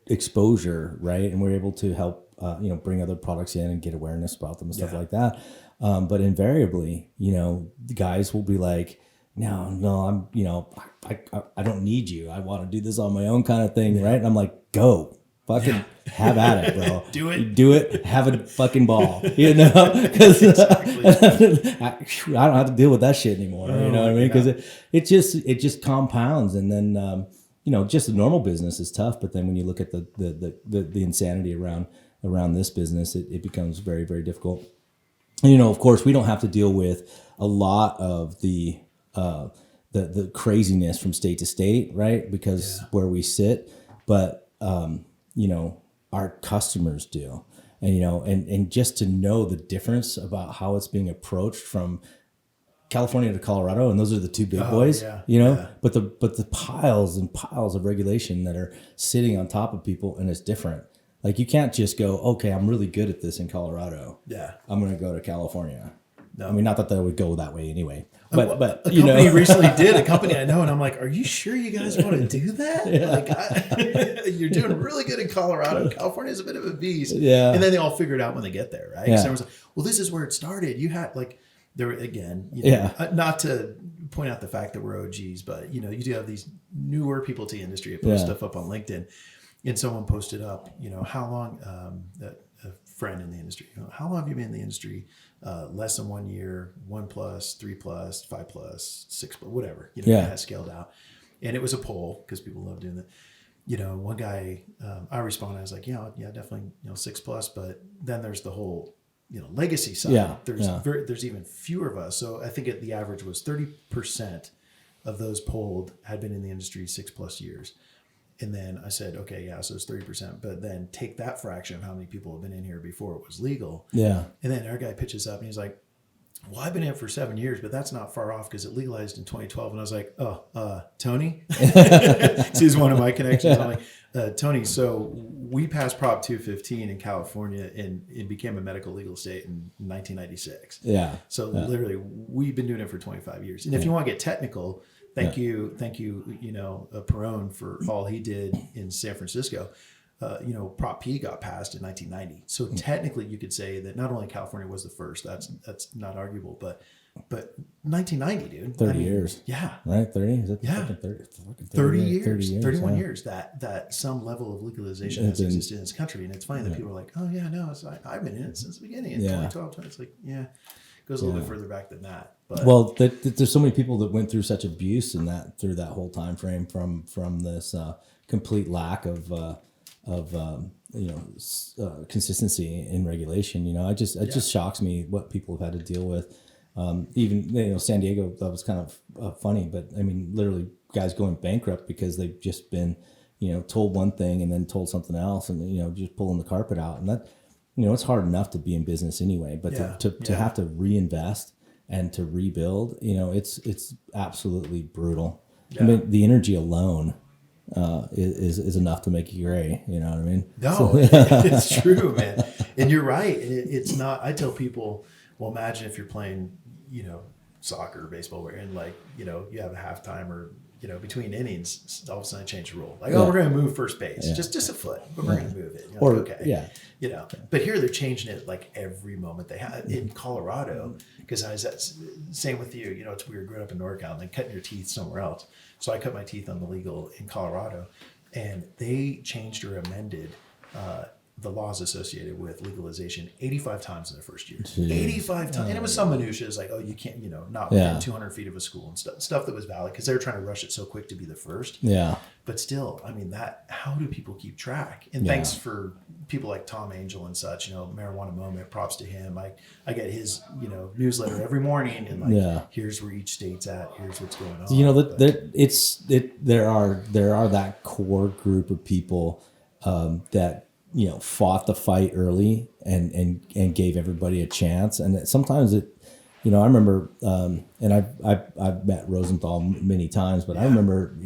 exposure, right? And we're able to help, bring other products in and get awareness about them and stuff like that. But invariably, the guys will be like, no, I don't need you. I want to do this on my own kind of thing, right? And I'm like, go. Fucking have at it, bro. Do it. Have a fucking ball, because I don't have to deal with that shit anymore. You know what I mean? Because it just compounds, and then just the normal business is tough. But then when you look at the insanity around this business, it becomes very, very difficult. And, of course, we don't have to deal with a lot of the craziness from state to state, right? Because where we sit, but our customers do. And just to know the difference about how it's being approached from California to Colorado, and those are the two big boys, but the piles and piles of regulation that are sitting on top of people, and it's different. Like, you can't just go, okay, I'm really good at this in Colorado. Yeah. I'm going to go to California. No. I mean, not that they would go that way anyway. But a company recently did, a company I know, and I'm like, are you sure you guys want to do that? Like, you're doing really good in Colorado. California is a bit of a beast. Yeah. And then they all figure it out when they get there, right? Yeah. So everyone's like, well, this is where it started. You had, like, there again, not to point out the fact that we're OGs, but, you do have these newer people to the industry that post stuff up on LinkedIn. And someone posted up, how long, a friend in the industry, how long have you been in the industry? Less than 1 year, 1+, 3+, 5+, 6+, whatever, kind of scaled out. And it was a poll because people love doing that. One guy, I responded, I was like, yeah, definitely, 6+, but then there's the whole, legacy side. Yeah. There's even fewer of us. So I think the average was 30% of those polled had been in the industry 6+ years. And then I said, okay, so it's 30%, but then take that fraction of how many people have been in here before it was legal. Yeah. And then our guy pitches up and he's like, well, I've been in for 7 years, but that's not far off because it legalized in 2012. And I was like, Tony? He's one of my connections. I'm like, Tony, so we passed Prop 215 in California and it became a medical legal state in 1996. Yeah. So literally we've been doing it for 25 years. And if you want to get technical, Thank you, Perone for all he did in San Francisco. Prop P got passed in 1990. So technically you could say that not only California was the first, that's not arguable, but 1990, dude. 30 years. Yeah. Right? 30? Is it 30 years. 31 years that some level of legalization has existed in this country. And it's funny that people are like, oh yeah, no, I've been in it since the beginning in 2012. It's like, it goes a little bit further back than that. But. Well, there's so many people that went through such abuse through that whole time frame from this complete lack of consistency in regulation. It just shocks me what people have had to deal with. Even San Diego, that was kind of funny, but I mean, literally guys going bankrupt because they've just been told one thing and then told something else, and just pulling the carpet out, and that it's hard enough to be in business anyway, but to have to reinvest and to rebuild, it's absolutely brutal. Yeah. I mean, the energy alone is enough to make you gray. You know what I mean? No, it's true, man. And you're right. It's not. I tell people, well, imagine if you're playing, soccer or baseball, and you have a halftime or between innings, all of a sudden change the rule. Like, we're going to move first base, just a foot, but we're going to move it. But here they're changing it like every moment they have in Colorado. Because that's same with you. It's weird growing up in NorCal and then cutting your teeth somewhere else. So I cut my teeth on the legal in Colorado, and they changed or amended the laws associated with legalization 85 times in the first year. Jeez. 85 times. And it was some minutiae, like, oh, you can't, not within 200 feet of a school and stuff that was valid because they were trying to rush it so quick to be the first. Yeah. But still, I mean, how do people keep track? And thanks for people like Tom Angel and such, Marijuana Moment, props to him. I get his, newsletter every morning and here's where each state's at, here's what's going on. There are that core group of people that fought the fight early and gave everybody a chance. And sometimes I remember, and I've met Rosenthal many times, but I remember,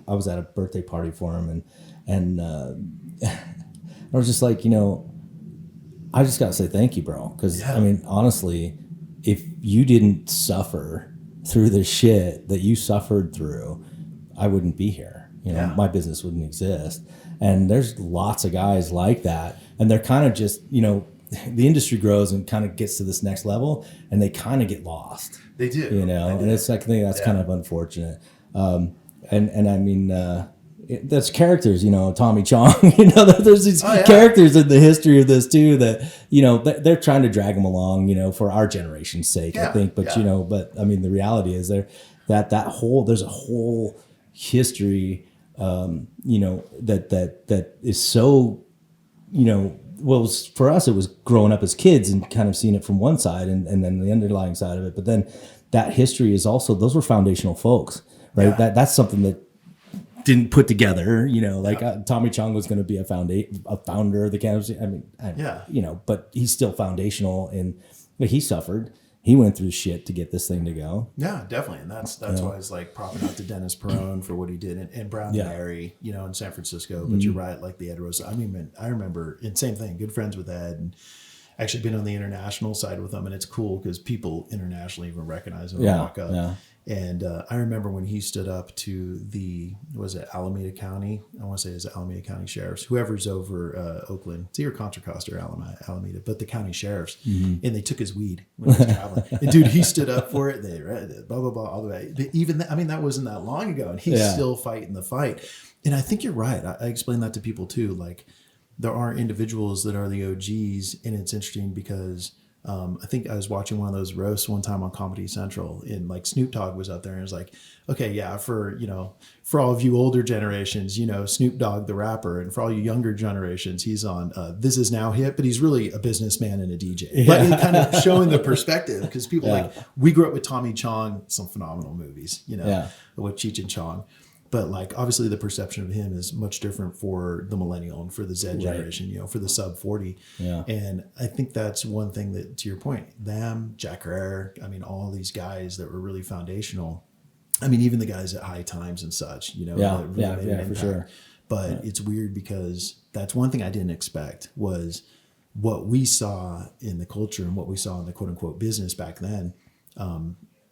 I was at a birthday party for him and I was just like, I just got to say thank you, bro. Cause I mean, honestly, if you didn't suffer through the shit that you suffered through, I wouldn't be here. My business wouldn't exist. And there's lots of guys like that. And they're kind of just, the industry grows and kind of gets to this next level and they kind of get lost. They do. And it's like, I think that's kind of unfortunate. And I mean, that's characters, Tommy Chong, there's these characters in the history of this too that, they're trying to drag them along, for our generation's sake, I think. But, but I mean, the reality is there's a whole history, that is so, well, for us, it was growing up as kids and kind of seeing it from one side and then the underlying side of it. But then that history is also, those were foundational folks, right? Yeah. That's something that didn't put together, Tommy Chong was going to be a founder of the cannabis. I mean, but he's still foundational and he suffered. He went through shit to get this thing to go. Yeah, definitely. And that's why I was like propping out to Dennis Perone for what he did and Brown and Mary, in San Francisco. But you're right, like the Ed Rosa. I mean, I remember, and same thing, good friends with Ed and actually been on the international side with him. And it's cool because people internationally even recognize him and walk up. Yeah. And I remember when he stood up to Alameda County? I want to say it's Alameda County Sheriffs, whoever's over Oakland. It's either Contra Costa or Alameda, but the county sheriffs. And they took his weed when he was traveling. And dude, he stood up for it. They read it, blah, blah, blah, all the way. That wasn't that long ago. And he's still fighting the fight. And I think you're right. I explain that to people too. Like there are individuals that are the OGs. And it's interesting because I think I was watching one of those roasts one time on Comedy Central and like Snoop Dogg was up there and it was like, okay, yeah, for all of you older generations, Snoop Dogg, the rapper, and for all you younger generations, he's on This Is Now Hip, but he's really a businessman and a DJ. Yeah. But it kind of showing the perspective because people we grew up with Tommy Chong, some phenomenal movies, with Cheech and Chong. But like obviously the perception of him is much different for the millennial and for the Z generation, for the sub 40. Yeah. And I think that's one thing that, to your point, them, Jack Herrera, I mean, all these guys that were really foundational. I mean, even the guys at High Times and such, really for sure. But it's weird because that's one thing I didn't expect was what we saw in the culture and what we saw in the quote unquote business back then.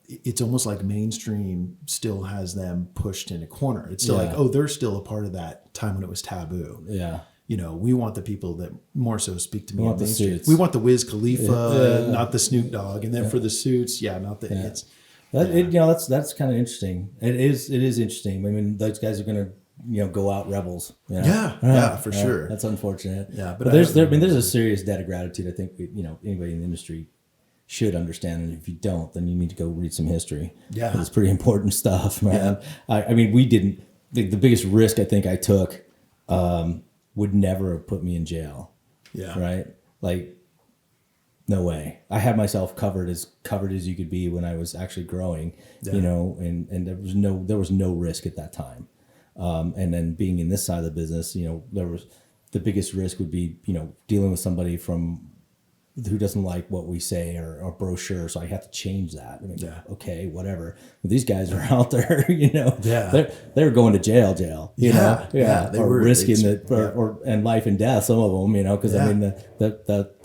It's almost like mainstream still has them pushed in a corner. It's still like, oh, they're still a part of that time when it was taboo. Yeah. We want the people that more so speak to me. We want the Wiz Khalifa, not the Snoop Dogg. And then for the suits, not the hits. That's kind of interesting. It is interesting. I mean, those guys are going to, go out rebels. For sure. That's unfortunate. Yeah. But there's a serious debt of gratitude. I think, anybody in the industry should understand, and if you don't, then you need to go read some history. Yeah, it's pretty important stuff, man. Yeah. I mean, we didn't. The biggest risk I think I took would never have put me in jail. Yeah, right. Like, no way. I had myself covered as you could be when I was actually growing. Yeah. And there was no risk at that time. And then being in this side of the business, there was the biggest risk would be dealing with somebody who doesn't like what we say or brochure, so I have to change that. I mean, okay, whatever. But these guys are out there, they're going to jail, they were risking and life and death. Some of them, because I mean that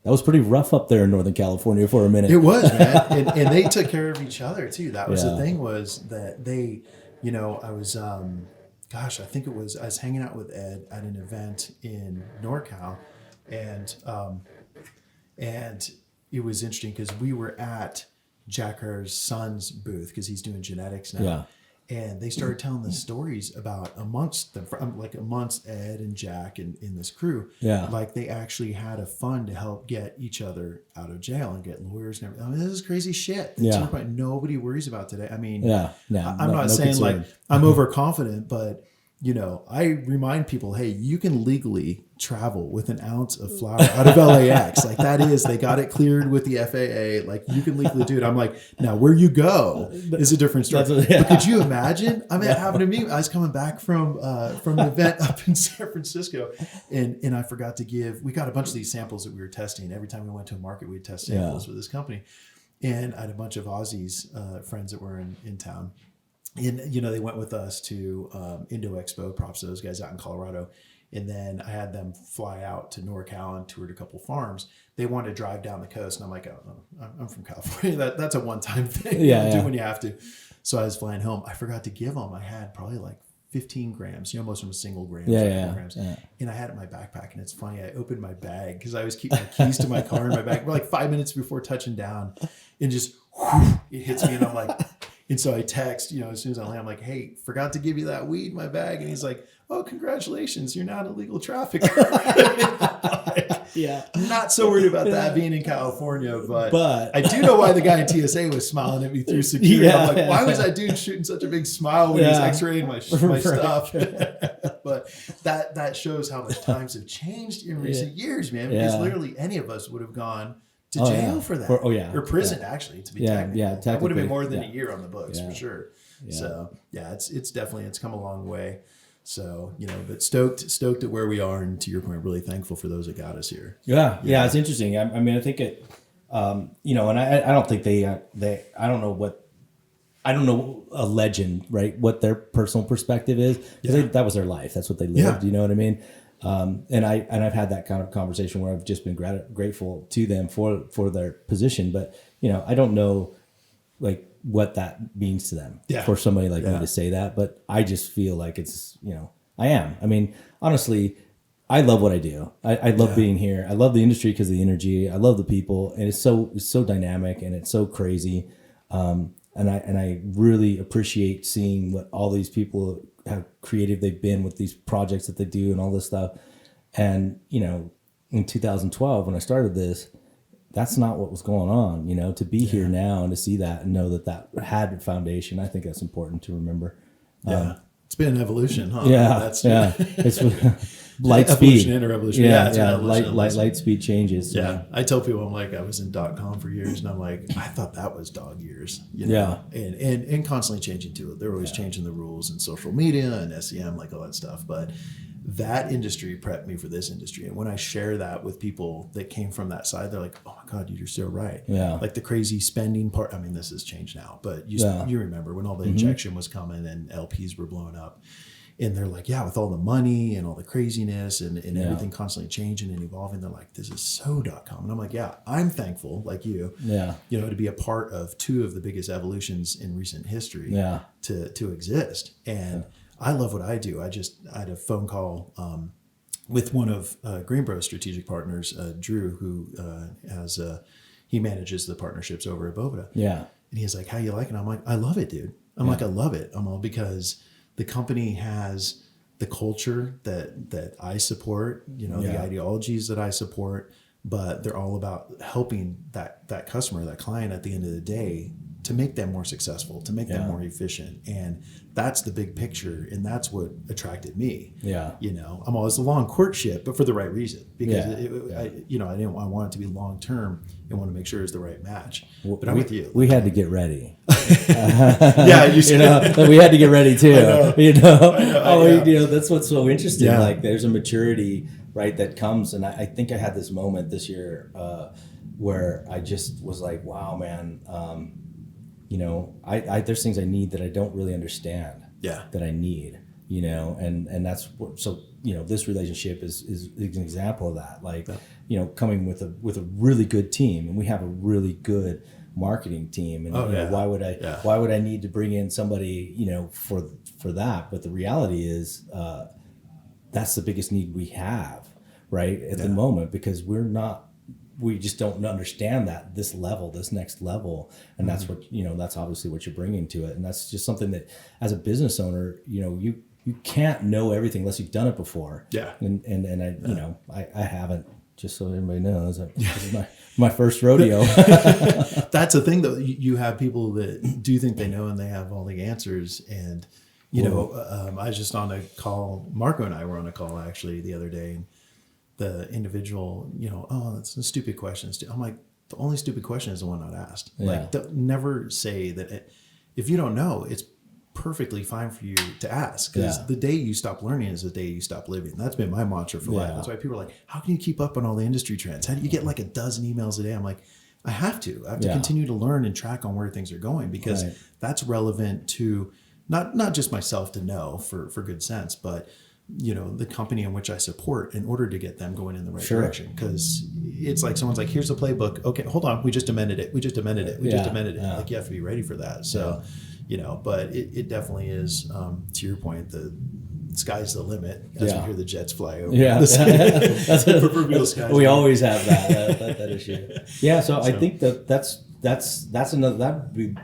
was pretty rough up there in Northern California for a minute. It was, man, and they took care of each other too. That was the thing was that they, I was, I think I was hanging out with Ed at an event in NorCal. And it was interesting because we were at Jack Herrera's son's booth because he's doing genetics now. And they started telling the stories about amongst Ed and Jack and in this crew. Yeah. Like they actually had a fund to help get each other out of jail and get lawyers and everything. I mean, this is crazy shit. That's something nobody worries about today. I mean, I'm not saying concern. Like I'm overconfident, but you know, I remind people, hey, you can legally travel with an ounce of flower out of LAX. Like that is, they got it cleared with the FAA. Like you can legally do it. I'm like, now where you go is a different story. But could you imagine? I mean, it happened to me. I was coming back from an event up in San Francisco and I forgot to we got a bunch of these samples that we were testing. Every time we went to a market, we'd test samples with this company. And I had a bunch of Aussies, friends that were in town. And, you know, they went with us to Indo Expo, props to those guys out in Colorado. And then I had them fly out to NorCal and toured a couple farms. They wanted to drive down the coast. And I'm like, oh, I'm from California. That's a one-time thing. You do when you have to. So I was flying home. I forgot to give them. I had probably like 15 grams. You know, most of them are single grams. Grams. And I had it in my backpack. And it's funny. I opened my bag because I always keep my keys to my car in my bag. We're like 5 minutes before touching down. And just, it hits me. And I'm like... And so I text, you know, as soon as I land, I'm like, hey, forgot to give you that weed in my bag. And he's like, oh, congratulations. You're not a legal trafficker. I'm not so worried about that being in California, but I do know why the guy in TSA was smiling at me through security. I'm like, why was that dude shooting such a big smile when he's x-raying my stuff? But that shows how much times have changed in recent years, man, because literally any of us would have gone to jail for that. Or prison, actually, to be technical. That would have been more than a year on the books for sure. So it's definitely, it's come a long way. So, you know, but stoked at where we are. And to your point, really thankful for those that got us here. Yeah. It's interesting. I mean, I think it, you know, and I don't think I don't know a legend, right? What their personal perspective is. Because that was their life. That's what they lived. You know what I mean? And I've had that kind of conversation where I've just been grateful to them for their position, but you know, I don't know like what that means to them for somebody like me to say that, but I just feel like it's, you know, I am. I mean, honestly, I love what I do. I love being here. I love the industry because of the energy. I love the people, and it's so dynamic and it's so crazy. And I really appreciate seeing what all these people, how creative they've been with these projects that they do and all this stuff. And, you know, in 2012, when I started this, that's not what was going on, you know, to be here now and to see that and know that had a foundation. I think that's important to remember. It's been an evolution, huh? It's light speed. Evolution and a revolution. Light speed changes. Yeah. I tell people, I'm like, I was in .com for years and I'm like, I thought that was dog years, you know? And constantly changing too. They're always changing the rules in social media and SEM, like all that stuff. But that industry prepped me for this industry. And when I share that with people that came from that side, they're like, oh my God, you're so right. Like the crazy spending part. I mean, this has changed now, but you remember when all the injection was coming and LPs were blowing up. And they're like, with all the money and all the craziness and everything constantly changing and evolving, they're like, this is so .com. And I'm like, I'm thankful, like you know, to be a part of two of the biggest evolutions in recent history to exist. And I love what I do. I had a phone call with one of GreenBroz strategic partners, Drew, who he manages the partnerships over at Boveda. And he's like, how you like it? I'm like, I love it, dude. I'm like, I love it. I'm all because the company has the culture that I support, you know, the ideologies that I support, but they're all about helping that customer, that client at the end of the day to make them more successful, to make them more efficient. And that's the big picture. And that's what attracted me. You know, I'm always a long courtship, but for the right reason, because I want it to be long-term and want to make sure it's the right match. But I'm with you. We had to get ready. You know, we had to get ready too. You know, that's what's so interesting. Like there's a maturity, right, that comes. And I think I had this moment this year where I just was like, wow, man, you know, I there's things I need that I don't really understand. That I need, you know, and that's what, so, you know, this relationship is an example of that. Like, you know, coming with a really good team, and we have a really good marketing team, and you know, why would I need to bring in somebody, you know, for that? But the reality is that's the biggest need we have right at the moment, because we're not we just don't understand this next level. And that's what, that's obviously what you're bringing to it. And that's just something that as a business owner, you can't know everything unless you've done it before. Yeah. And I haven't, just so everybody knows. This is my first rodeo. That's the thing, though. You have people that do think they know and they have all the answers. And, I was just on a call. Marco and I were on a call actually the other day. And the individual, that's a stupid question. I'm like, the only stupid question is the one not asked. Yeah. Like, never say that if you don't know, it's perfectly fine for you to ask, because the day you stop learning is the day you stop living. That's been my mantra for life. That's why people are like, how can you keep up on all the industry trends? How do you get like a dozen emails a day? I'm like, I have to continue to learn and track on where things are going, because that's relevant to not just myself to know for good sense, but the company in which I support, in order to get them going in the right direction. Because it's like someone's like, here's the playbook. Okay, hold on. We just amended it. Just amended it. Like, you have to be ready for that. So, but it definitely is, to your point, the sky's the limit as we hear the jets fly over. Yeah. That's the proverbial sky. We always have that issue. Yeah. So I think that's another, that would be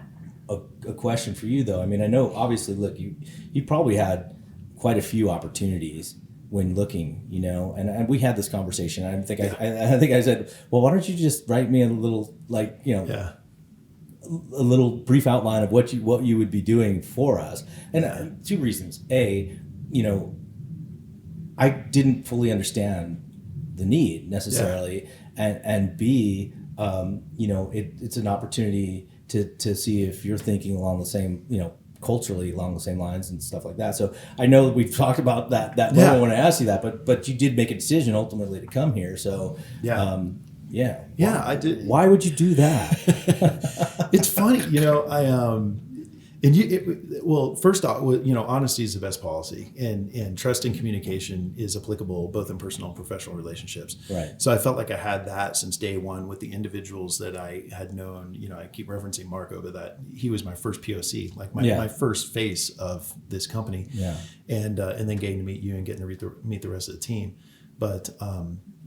a question for you though. I mean, I know obviously, look, you probably had quite a few opportunities when looking, and we had this conversation. I think I said, well, why don't you just write me a little, a little brief outline of what you would be doing for us. And two reasons. A, I didn't fully understand the need necessarily. And B, it's an opportunity to see if you're thinking along the same, culturally along the same lines and stuff like that. So I know that we've talked about that moment when I asked you that, but you did make a decision ultimately to come here. So I did. Why would you do that? It's funny, first off, honesty is the best policy, and trust and communication is applicable both in personal and professional relationships. Right. So I felt like I had that since day one with the individuals that I had known. I keep referencing Marco, but that he was my first POC, like my first face of this company. Yeah. And then getting to meet you and getting to meet the rest of the team. But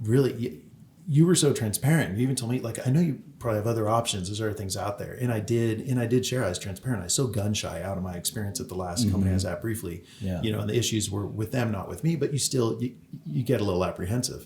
really, you were so transparent. You even told me, like, I know you probably have other options. There's other things out there. And I did share. I was transparent. I was so gun shy out of my experience at the last company I was at briefly. Yeah. And the issues were with them, not with me, but you get a little apprehensive.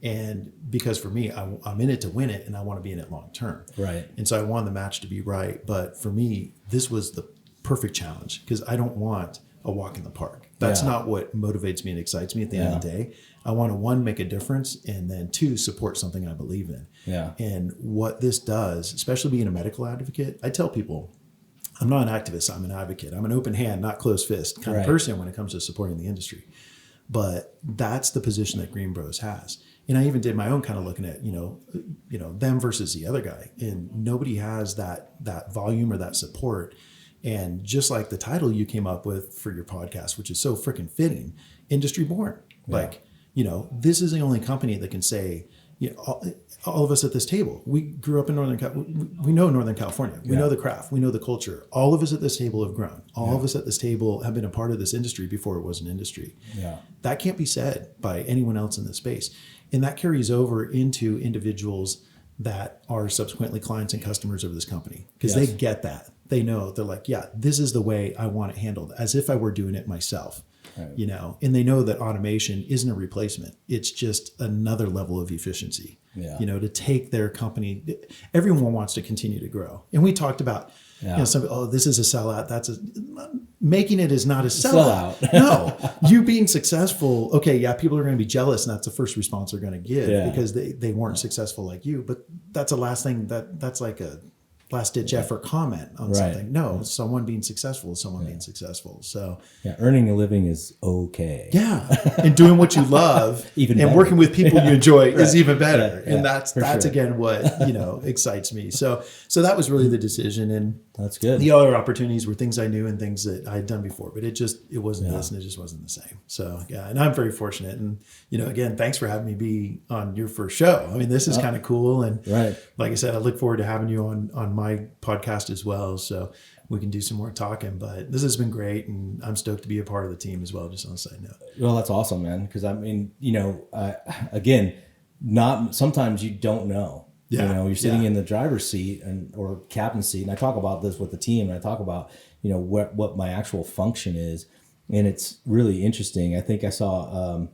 And because for me, I'm in it to win it, and I want to be in it long term. Right. And so I wanted the match to be right. But for me, this was the perfect challenge, because I don't want a walk in the park. That's not what motivates me and excites me at the end of the day. I want to, one, make a difference, and then two, support something I believe in. Yeah. And what this does, especially being a medical advocate, I tell people, I'm not an activist, I'm an advocate. I'm an open hand, not closed fist kind of person when it comes to supporting the industry. But that's the position that GreenBroz has. And I even did my own kind of looking at, them versus the other guy. And nobody has that volume or that support. And just like the title you came up with for your podcast, which is so freaking fitting, Industry Born. Yeah. Like, this is the only company that can say, all of us at this table, we grew up in we know Northern California. We know the craft. We know the culture. All of us at this table have grown. All of us at this table have been a part of this industry before it was an industry. Yeah. That can't be said by anyone else in this space. And that carries over into individuals that are subsequently clients and customers of this company, because they get that. They know, they're like, this is the way I want it handled, as if I were doing it myself. Right. And they know that automation isn't a replacement. It's just another level of efficiency, to take their company. Everyone wants to continue to grow. And we talked about, this is a sellout. Making it is not a sellout. No, you being successful. Okay. Yeah. People are going to be jealous, and that's the first response they're going to give because they weren't successful like you, but that's the last thing that's like a last ditch effort comment on something. No, someone being successful is someone being successful. So earning a living is okay. Yeah. And doing what you love even and better. Working with people you enjoy is even better. Yeah, and that's again what, excites me. So that was really the decision. And that's good. The other opportunities were things I knew and things that I had done before, but it wasn't this, and it just wasn't the same. So and I'm very fortunate. And, again, thanks for having me be on your first show. I mean, this is kind of cool. And like I said, I look forward to having you on my podcast as well. So we can do some more talking, but this has been great. And I'm stoked to be a part of the team as well, just on a side note. Well, that's awesome, man. Because I mean, again, sometimes you don't know. Yeah. You know, you're sitting in the driver's seat or cabin seat, and I talk about this with the team, and I talk about, you know, what my actual function is, and it's really interesting. I think I saw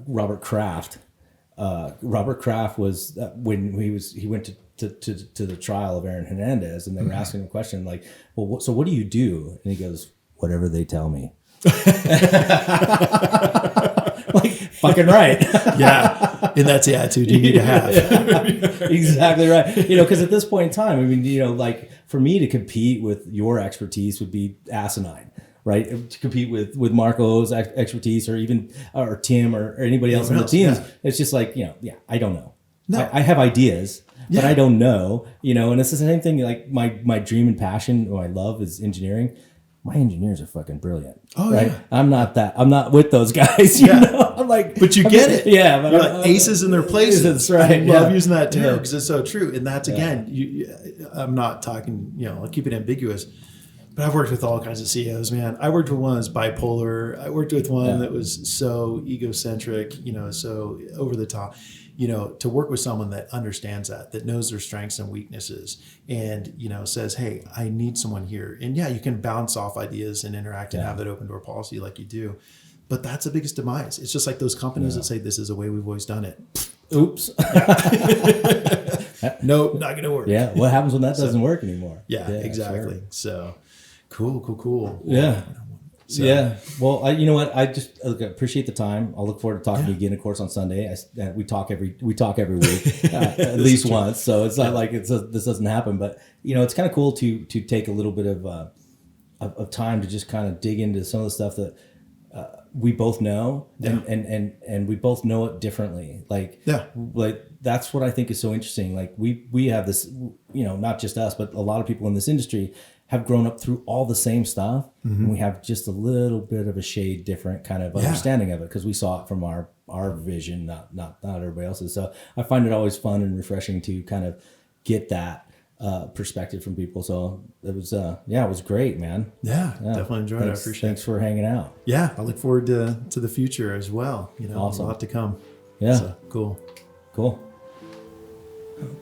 Robert Kraft. Robert Kraft was when he went to the trial of Aaron Hernandez, and they were asking him a question like, "Well, so what do you do?" And he goes, "Whatever they tell me." Like, fucking right. Yeah. And that's the attitude you need to have. Yeah, exactly right. You know, because at this point in time, I mean, you know, like for me to compete with your expertise would be asinine, right? To compete with Marco's expertise or Tim or anybody else on the teams, it's just like, you know, I don't know. No. I have ideas, but I don't know, you know, and it's the same thing. Like my dream and passion, what I love is engineering. My engineers are fucking brilliant. Oh, right? Yeah. I'm not with those guys, you know? I'm like, but you get it. Yeah. But you're like aces in their places. That's right. I love using that term because it's so true. And that's, again, I'm not talking, you know, I'll keep it ambiguous, but I've worked with all kinds of CEOs, man. I worked with one that was bipolar. I worked with one that was so egocentric, you know, so over the top. You know, to work with someone that understands that knows their strengths and weaknesses and, you know, says, hey, I need someone here. And you can bounce off ideas and interact and have that open door policy like you do. But that's the biggest demise. It's just like those companies that say this is the way we've always done it. Oops. Nope, not going to work. Yeah. What happens when that doesn't work anymore? Yeah, exactly. Sure. So cool. Yeah. So. Yeah. Well, you know what? I just appreciate the time. I'll look forward to talking to you again, of course, on Sunday. We talk every week, at least once. So it's not like this doesn't happen, but you know, it's kind of cool to take a little bit of time to just kind of dig into some of the stuff that we both know, and we both know it differently. Like that's what I think is so interesting. Like we have this, you know, not just us, but a lot of people in this industry have grown up through all the same stuff, and we have just a little bit of a shade different kind of understanding of it because we saw it from our vision, not everybody else's. So I find it always fun and refreshing to kind of get that perspective from people. So it was it was great, man. Yeah, definitely enjoyed it. I appreciate it. Thanks for hanging out. Yeah, I look forward to the future as well. You know, awesome. A lot to come. Yeah, so, cool.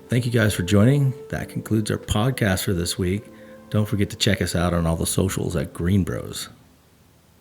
Thank you guys for joining. That concludes our podcast for this week. Don't forget to check us out on all the socials at GreenBroz.